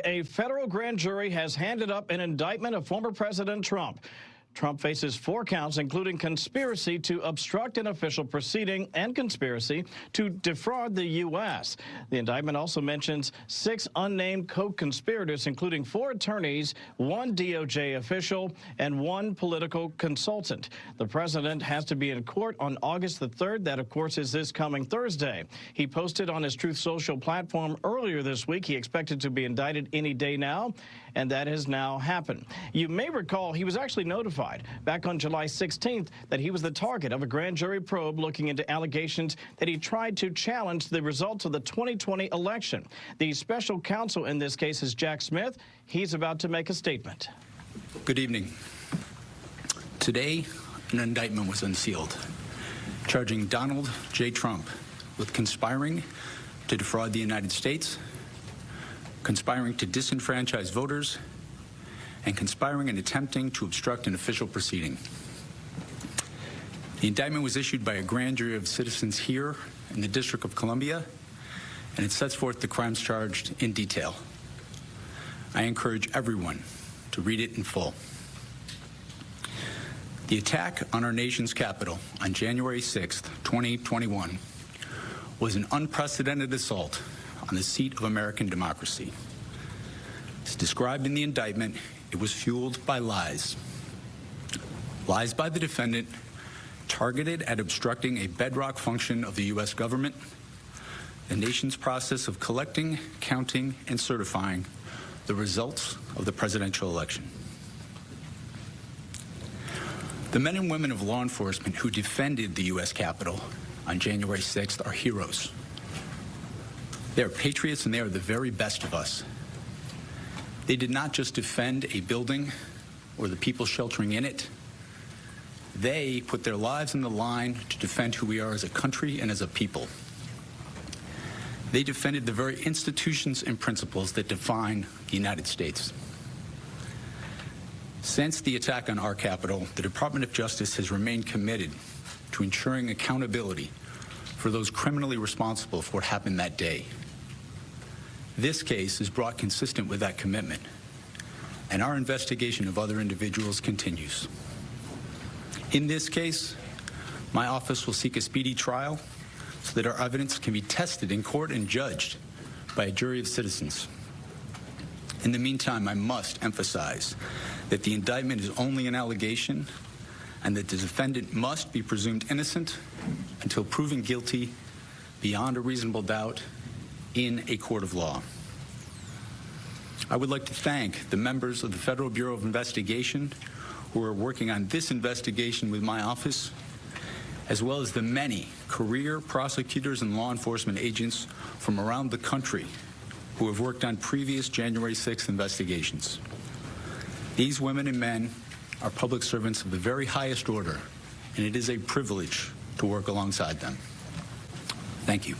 A federal grand jury has handed up an indictment of former President Trump. Trump faces 4 counts, including conspiracy to obstruct an official proceeding and conspiracy to defraud the U.S. The indictment also mentions 6 unnamed co-conspirators, including 4 attorneys, 1 DOJ official, and 1 political consultant. The president has to be in court on August the 3rd. That, of course, is this coming Thursday. He posted on his Truth Social platform earlier this week he expected to be indicted any day now, and that has now happened. You may recall he was actually notified back on July 16th that he was the target of a grand jury probe looking into allegations that he tried to challenge the results of the 2020 election. The special counsel in this case is Jack Smith. He's about to make a statement. Good evening. Today, an indictment was unsealed, charging Donald J. Trump with conspiring to defraud the United States, conspiring to disenfranchise voters, and conspiring and attempting to obstruct an official proceeding. The indictment was issued by a grand jury of citizens here in the District of Columbia, and it sets forth the crimes charged in detail. I encourage everyone to read it in full. The attack on our nation's capital on January 6th, 2021 was an unprecedented assault on the seat of American democracy. As described in the indictment, it was fueled by lies. Lies by the defendant targeted at obstructing a bedrock function of the U.S. government, the nation's process of collecting, counting, and certifying the results of the presidential election. The men and women of law enforcement who defended the U.S. Capitol on January 6th are heroes. They are patriots, and they are the very best of us. They did not just defend a building or the people sheltering in it. They put their lives on the line to defend who we are as a country and as a people. They defended the very institutions and principles that define the United States. Since the attack on our Capitol, the Department of Justice has remained committed to ensuring accountability for those criminally responsible for what happened that day. This case is brought consistent with that commitment, and our investigation of other individuals continues. In this case, my office will seek a speedy trial so that our evidence can be tested in court and judged by a jury of citizens. In the meantime, I must emphasize that the indictment is only an allegation and that the defendant must be presumed innocent until proven guilty beyond a reasonable doubt in a court of law. I would like to thank the members of the Federal Bureau of Investigation who are working on this investigation with my office, as well as the many career prosecutors and law enforcement agents from around the country who have worked on previous January 6th investigations. These women and men are public servants of the very highest order, and it is a privilege to work alongside them. Thank you.